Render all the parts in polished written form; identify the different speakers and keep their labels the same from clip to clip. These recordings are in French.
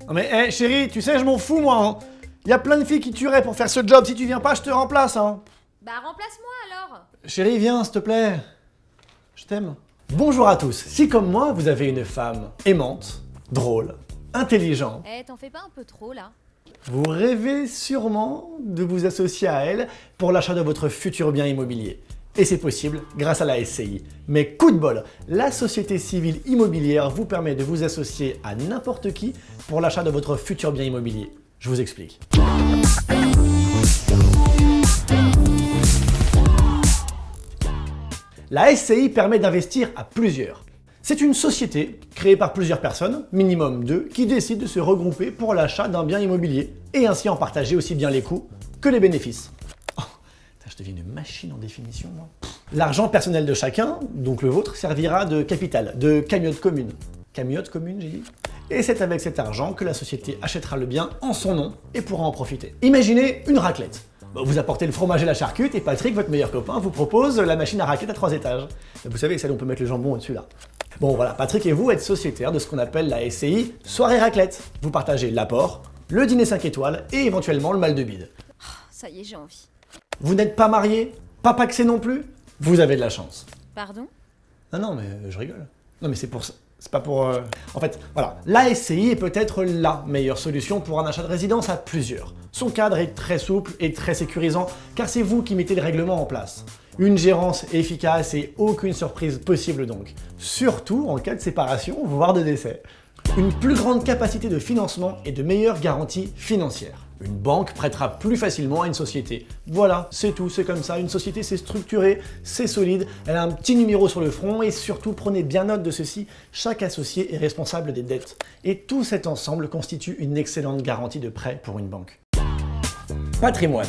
Speaker 1: Non mais, chérie, tu sais, je m'en fous, moi, hein. Y a plein de filles qui tueraient pour faire ce job. Si tu viens pas, je te remplace, hein.
Speaker 2: Bah remplace-moi alors.
Speaker 1: Chérie, viens, s'il te plaît. Je t'aime. Bonjour à tous. Si comme moi, vous avez une femme aimante, drôle, intelligente,
Speaker 2: T'en fais pas un peu trop là?
Speaker 1: vous rêvez sûrement de vous associer à elle pour l'achat de votre futur bien immobilier. Et c'est possible grâce à la SCI. Mais coup de bol, la société civile immobilière vous permet de vous associer à n'importe qui pour l'achat de votre futur bien immobilier. Je vous explique. La SCI permet d'investir à plusieurs. C'est une société créée par plusieurs personnes, minimum 2, qui décident de se regrouper pour l'achat d'un bien immobilier et ainsi en partager aussi bien les coûts que les bénéfices. Oh, je deviens une machine en définition, moi. L'argent personnel de chacun, donc le vôtre, servira de capital, de cagnotte commune. Cagnotte commune, j'ai dit. Et c'est avec cet argent que la société achètera le bien en son nom et pourra en profiter. Imaginez une raclette. Vous apportez le fromage et la charcute et Patrick, votre meilleur copain, vous propose la machine à raclette à 3 étages. Vous savez, celle où on peut mettre le jambon au-dessus là. Bon voilà, Patrick et vous êtes sociétaires de ce qu'on appelle la SCI soirée raclette. Vous partagez l'apport, le dîner 5 étoiles et éventuellement le mal de bide.
Speaker 2: Ça y est, j'ai envie.
Speaker 1: Vous n'êtes pas marié, pas paxé non plus. Vous avez de la chance.
Speaker 2: Pardon?
Speaker 1: Non mais je rigole. Non mais c'est pour ça. C'est pas pour... En fait, voilà, la SCI est peut-être la meilleure solution pour un achat de résidence à plusieurs. Son cadre est très souple et très sécurisant, car c'est vous qui mettez le règlement en place. Une gérance efficace et aucune surprise possible donc. Surtout en cas de séparation, voire de décès. Une plus grande capacité de financement et de meilleures garanties financières. Une banque prêtera plus facilement à une société. Voilà, c'est tout, c'est comme ça. Une société, c'est structuré, c'est solide, elle a un petit numéro sur le front et surtout, prenez bien note de ceci, chaque associé est responsable des dettes. Et tout cet ensemble constitue une excellente garantie de prêt pour une banque. Patrimoine.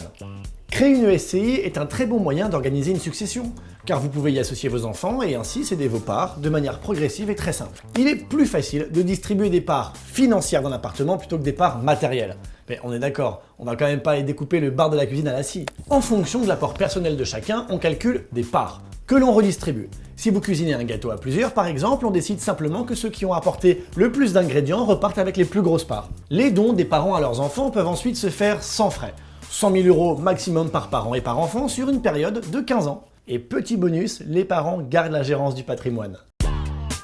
Speaker 1: Créer une SCI est un très bon moyen d'organiser une succession, car vous pouvez y associer vos enfants et ainsi céder vos parts de manière progressive et très simple. Il est plus facile de distribuer des parts financières d'un appartement plutôt que des parts matérielles. Mais on est d'accord, on va quand même pas aller découper le bar de la cuisine à la scie. En fonction de l'apport personnel de chacun, on calcule des parts, que l'on redistribue. Si vous cuisinez un gâteau à plusieurs, par exemple, on décide simplement que ceux qui ont apporté le plus d'ingrédients repartent avec les plus grosses parts. Les dons des parents à leurs enfants peuvent ensuite se faire sans frais. 100 000 € maximum par parent et par enfant sur une période de 15 ans. Et petit bonus, les parents gardent la gérance du patrimoine.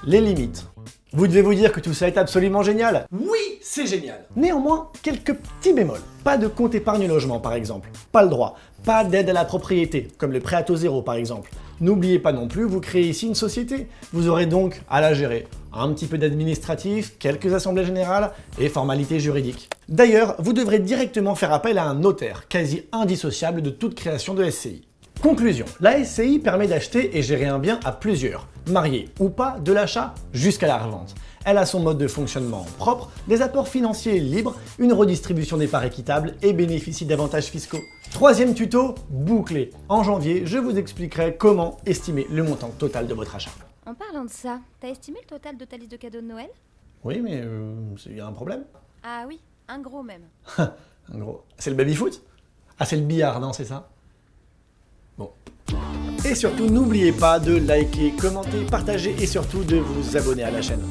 Speaker 1: Les limites. Vous devez vous dire que tout ça est absolument génial. Oui, c'est génial. Néanmoins, quelques petits bémols. Pas de compte épargne logement par exemple. Pas le droit. Pas d'aide à la propriété, comme le prêt à taux zéro par exemple. N'oubliez pas non plus, vous créez ici une société. Vous aurez donc à la gérer. Un petit peu d'administratif, quelques assemblées générales et formalités juridiques. D'ailleurs, vous devrez directement faire appel à un notaire, quasi indissociable de toute création de SCI. Conclusion, la SCI permet d'acheter et gérer un bien à plusieurs, mariés ou pas, de l'achat jusqu'à la revente. Elle a son mode de fonctionnement propre, des apports financiers libres, une redistribution des parts équitable et bénéficie d'avantages fiscaux. Troisième tuto, bouclé. En janvier, je vous expliquerai comment estimer le montant total de votre achat.
Speaker 2: En parlant de ça, t'as estimé le total de ta liste de cadeaux de Noël?
Speaker 1: Oui, mais il y a un problème.
Speaker 2: Ah oui, un gros même.
Speaker 1: Un gros. C'est le baby-foot? Ah, c'est le billard, non, c'est ça? Bon. Et surtout, n'oubliez pas de liker, commenter, partager et surtout de vous abonner à la chaîne.